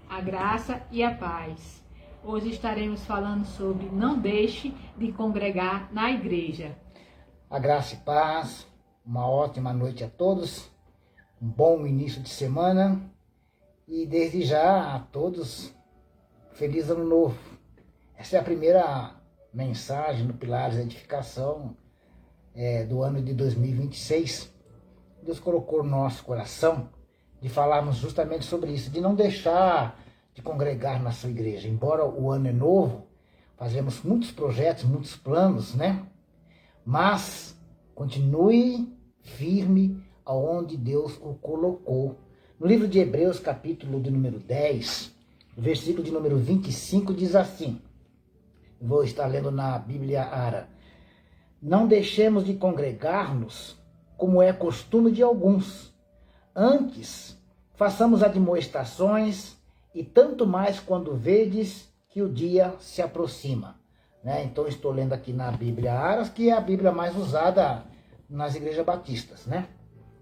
a graça e a paz. Hoje estaremos falando sobre não deixe de congregar na igreja. A graça e paz, uma ótima noite a todos, um bom início de semana e desde já a todos, feliz ano novo. Essa é a primeira mensagem no Pilares da Edificação do ano de 2026. Deus colocou no nosso coração de falarmos justamente sobre isso, de não deixar de congregar na sua igreja. Embora o ano é novo, fazemos muitos projetos, muitos planos, né? Mas continue firme aonde Deus o colocou. No livro de Hebreus, capítulo de número 10, versículo de número 25, diz assim, vou estar lendo na Bíblia Ara: não deixemos de congregar-nos, como é costume de alguns. Antes, façamos admoestações, e tanto mais quando vedes que o dia se aproxima. Então, estou lendo aqui na Bíblia Aras, que é a Bíblia mais usada nas igrejas batistas.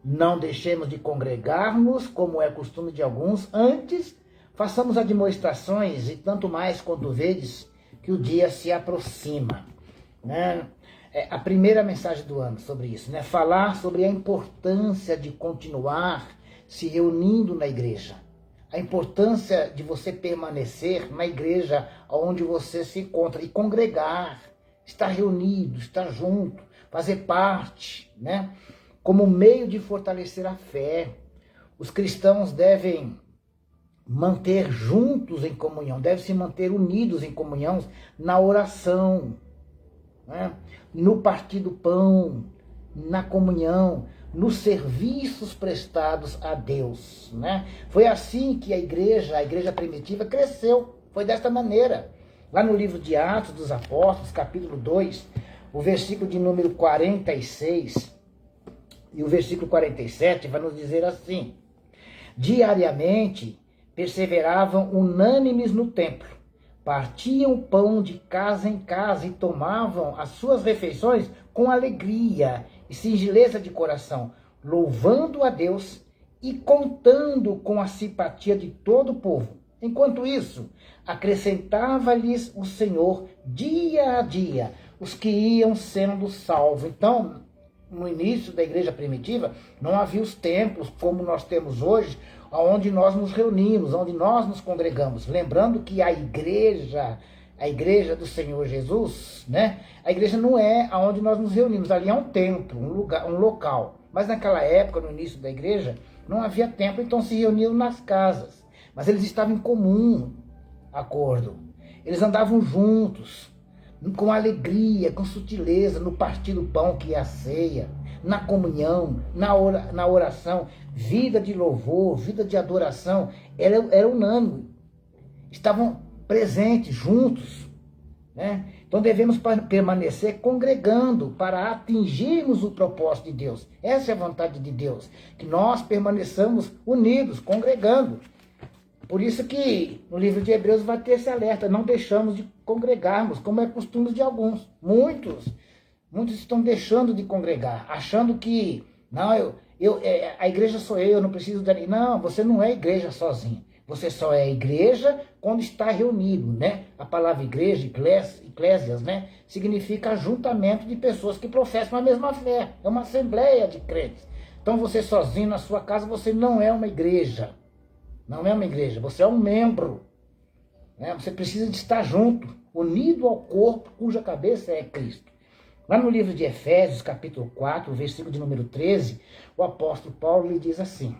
Não deixemos de congregar-nos, como é costume de alguns. Antes, façamos admoestações, e tanto mais quando vedes que o dia se aproxima. É a primeira mensagem do ano sobre isso, falar sobre a importância de continuar se reunindo na igreja. A importância de você permanecer na igreja onde você se encontra e congregar, estar reunido, estar junto, fazer parte, como meio de fortalecer a fé. Os cristãos devem manter juntos em comunhão, devem se manter unidos em comunhão na oração, no partir do pão, na comunhão, nos serviços prestados a Deus. Foi assim que a igreja primitiva cresceu, foi desta maneira. Lá no livro de Atos dos Apóstolos, capítulo 2, o versículo de número 46 e o versículo 47 vai nos dizer assim: diariamente perseveravam unânimes no templo, partiam o pão de casa em casa e tomavam as suas refeições com alegria e singeleza de coração, louvando a Deus e contando com a simpatia de todo o povo. Enquanto isso, acrescentava-lhes o Senhor dia a dia os que iam sendo salvos. Então, no início da igreja primitiva, não havia os templos como nós temos hoje, onde nós nos reunimos, onde nós nos congregamos. Lembrando que a igreja do Senhor Jesus, a igreja não é onde nós nos reunimos, ali é um templo, um lugar, um local. Mas naquela época, no início da igreja, não havia templo, então se reuniam nas casas. Mas eles estavam em comum acordo. Eles andavam juntos, com alegria, com sutileza, no partir do pão, que é a ceia, na comunhão, na oração, vida de louvor, vida de adoração, era unânime. Estavam presentes, juntos. Então devemos permanecer congregando para atingirmos o propósito de Deus. Essa é a vontade de Deus, que nós permaneçamos unidos, congregando. Por isso que no livro de Hebreus vai ter esse alerta: não deixamos de congregarmos, como é costume de alguns. Muitos estão deixando de congregar, achando que não, a igreja sou eu não preciso da... Não, você não é igreja sozinho. Você só é igreja quando está reunido, A palavra igreja, eclésias, significa ajuntamento de pessoas que professam a mesma fé. É uma assembleia de crentes. Então você sozinho na sua casa, você não é uma igreja. Não é uma igreja, você é um membro. Você precisa de estar junto, unido ao corpo cuja cabeça é Cristo. Lá no livro de Efésios, capítulo 4, versículo de número 13, o apóstolo Paulo lhe diz assim,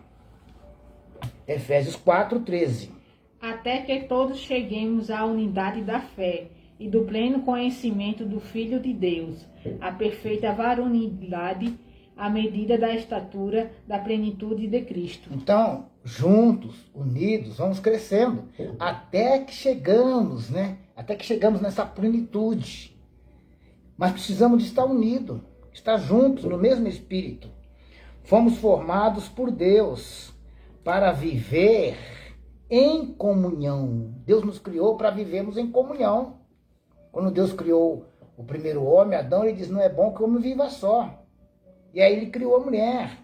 Efésios 4, 13. Até que todos cheguemos à unidade da fé e do pleno conhecimento do Filho de Deus, à perfeita varonilidade, à medida da estatura da plenitude de Cristo. Então, juntos, unidos, vamos crescendo, até que chegamos, Até que chegamos nessa plenitude. Mas precisamos de estar unidos, estar juntos no mesmo espírito. Fomos formados por Deus para viver em comunhão. Deus nos criou para vivermos em comunhão. Quando Deus criou o primeiro homem, Adão, ele diz, não é bom que o homem viva só. E aí ele criou a mulher.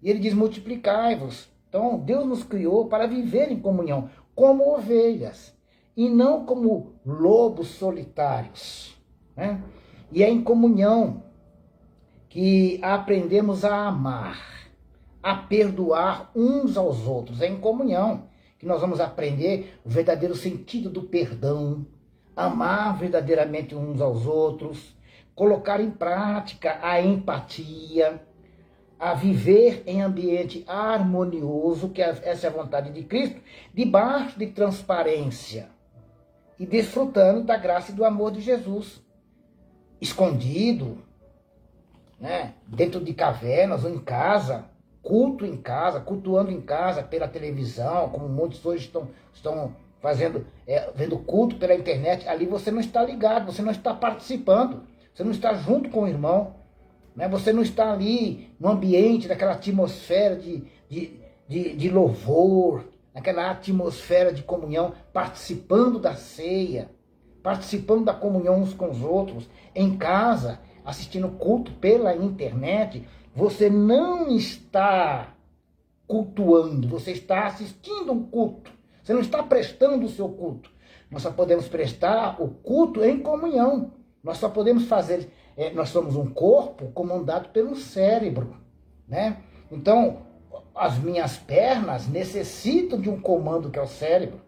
E ele diz, multiplicai-vos. Então, Deus nos criou para viver em comunhão. como ovelhas, e não como lobos solitários, né? E é em comunhão que aprendemos a amar, a perdoar uns aos outros. É em comunhão que nós vamos aprender o verdadeiro sentido do perdão, amar verdadeiramente uns aos outros, colocar em prática a empatia, a viver em ambiente harmonioso, que essa é a vontade de Cristo, debaixo de transparência e desfrutando da graça e do amor de Jesus, escondido, né, dentro de cavernas ou em casa, culto em casa, cultuando em casa pela televisão, como muitos hoje estão fazendo, vendo culto pela internet. Ali você não está ligado, você não está participando, você não está junto com o irmão, né? Você não está ali no ambiente daquela atmosfera de louvor, naquela atmosfera de comunhão, participando da ceia, participando da comunhão uns com os outros, em casa, assistindo culto pela internet. Você não está cultuando, você está assistindo um culto, você não está prestando o seu culto. Nós só podemos prestar o culto em comunhão, nós só podemos fazer, nós somos um corpo comandado pelo cérebro, né? Então, as minhas pernas necessitam de um comando que é o cérebro.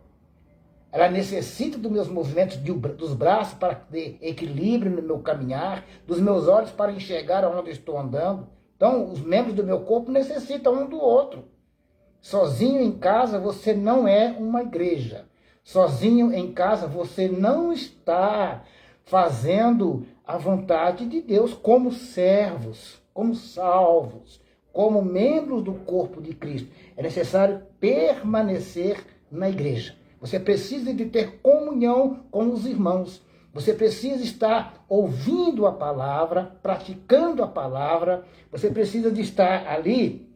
Ela necessita dos meus movimentos dos braços para ter equilíbrio no meu caminhar, dos meus olhos para enxergar onde estou andando. Então, os membros do meu corpo necessitam um do outro. Sozinho em casa, você não é uma igreja. Sozinho em casa, você não está fazendo a vontade de Deus como servos, como salvos, como membros do corpo de Cristo. É necessário permanecer na igreja. Você precisa de ter comunhão com os irmãos. Você precisa estar ouvindo a palavra, praticando a palavra. Você precisa de estar ali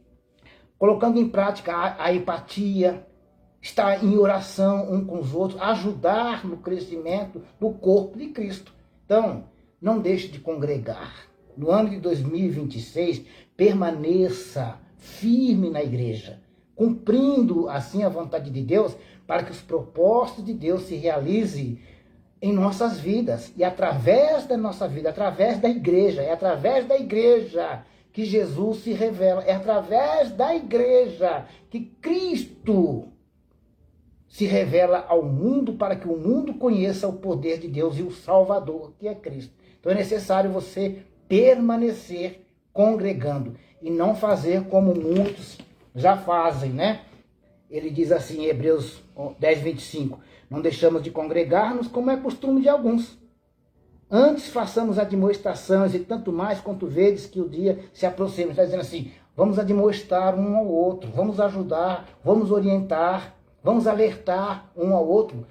colocando em prática a empatia, estar em oração um com os outros, ajudar no crescimento do corpo de Cristo. Então, não deixe de congregar. No ano de 2026, permaneça firme na igreja, cumprindo assim a vontade de Deus, para que os propósitos de Deus se realizem em nossas vidas e através da nossa vida, através da igreja. É através da igreja que Jesus se revela, é através da igreja que Cristo se revela ao mundo, para que o mundo conheça o poder de Deus e o Salvador, que é Cristo. Então é necessário você permanecer congregando e não fazer como muitos já fazem, né? Ele diz assim em Hebreus 10, 25, não deixamos de congregar-nos como é costume de alguns. Antes façamos admoestações e tanto mais quanto vedes que o dia se aproxima. Está dizendo assim, vamos admoestar um ao outro, vamos ajudar, vamos orientar, vamos alertar um ao outro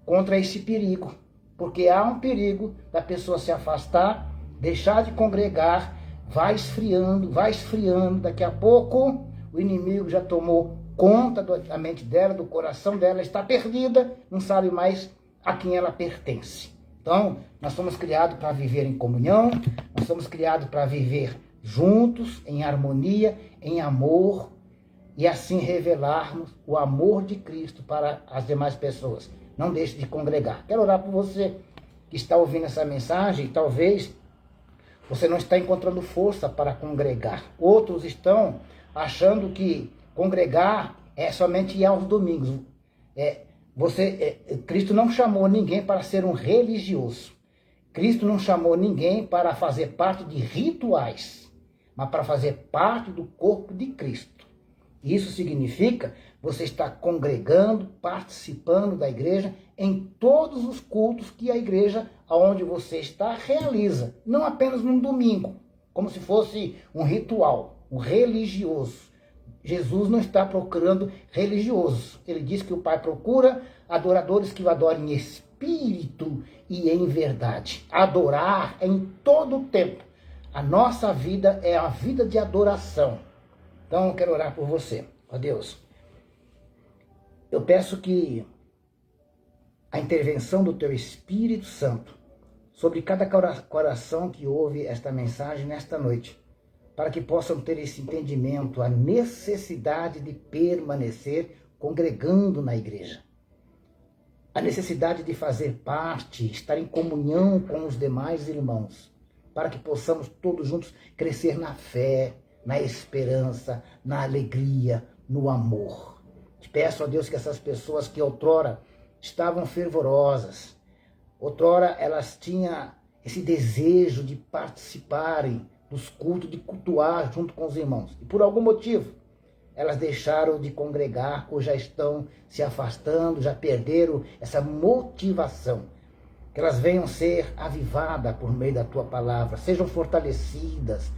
contra esse perigo. Porque há um perigo da pessoa se afastar, deixar de congregar, vai esfriando, daqui a pouco o inimigo já tomou conta da mente dela, do coração dela, está perdida, não sabe mais a quem ela pertence. Então, nós somos criados para viver em comunhão, nós somos criados para viver juntos, em harmonia, em amor, e assim revelarmos o amor de Cristo para as demais pessoas. Não deixe de congregar. Quero orar por você que está ouvindo essa mensagem, talvez você não está encontrando força para congregar. Outros estão achando que congregar é somente ir aos domingos. Cristo não chamou ninguém para ser um religioso. Cristo não chamou ninguém para fazer parte de rituais, mas para fazer parte do corpo de Cristo. Isso significa você estar congregando, participando da igreja em todos os cultos que a igreja onde você está realiza. Não apenas num domingo, como se fosse um ritual, um religioso. Jesus não está procurando religiosos. Ele diz que o Pai procura adoradores que o adorem em espírito e em verdade. Adorar em todo o tempo. A nossa vida é a vida de adoração. Então eu quero orar por você. Ó Deus, eu peço que a intervenção do Teu Espírito Santo sobre cada coração que ouve esta mensagem nesta noite, para que possam ter esse entendimento, a necessidade de permanecer congregando na igreja. A necessidade de fazer parte, estar em comunhão com os demais irmãos, para que possamos todos juntos crescer na fé, na esperança, na alegria, no amor. Te peço a Deus que essas pessoas que outrora estavam fervorosas, outrora elas tinham esse desejo de participarem dos cultos, de cultuar junto com os irmãos, e por algum motivo elas deixaram de congregar ou já estão se afastando, já perderam essa motivação. Que elas venham ser avivadas por meio da tua palavra, sejam fortalecidas,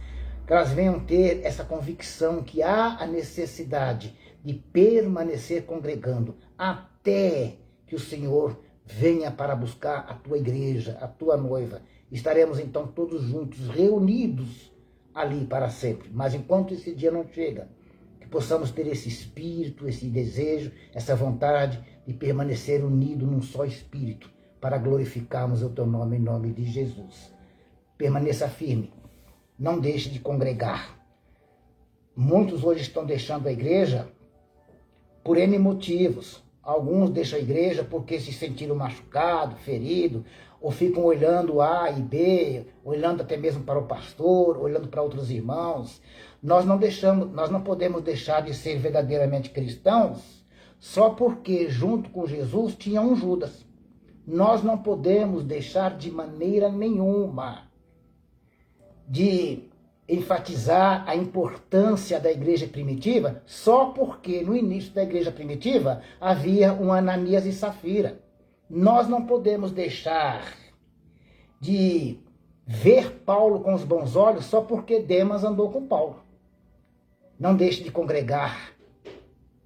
que elas venham ter essa convicção que há a necessidade de permanecer congregando até que o Senhor venha para buscar a tua igreja, a tua noiva. Estaremos então todos juntos, reunidos ali para sempre. Mas enquanto esse dia não chega, que possamos ter esse espírito, esse desejo, essa vontade de permanecer unido num só espírito, para glorificarmos o teu nome em nome de Jesus. Permaneça firme, não deixe de congregar. Muitos hoje estão deixando a igreja por N motivos. Alguns deixam a igreja porque se sentiram machucados, feridos, ou ficam olhando A e B, olhando até mesmo para o pastor, olhando para outros irmãos. Nós não podemos deixar de ser verdadeiramente cristãos só porque junto com Jesus tinha um Judas. Nós não podemos deixar de maneira nenhuma de enfatizar a importância da igreja primitiva só porque no início da igreja primitiva havia um Ananias e Safira. Nós não podemos deixar de ver Paulo com os bons olhos só porque Demas andou com Paulo. Não deixe de congregar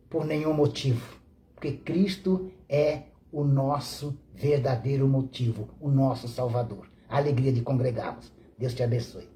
por nenhum motivo, porque Cristo é o nosso verdadeiro motivo, o nosso Salvador. A alegria de congregarmos. Deus te abençoe.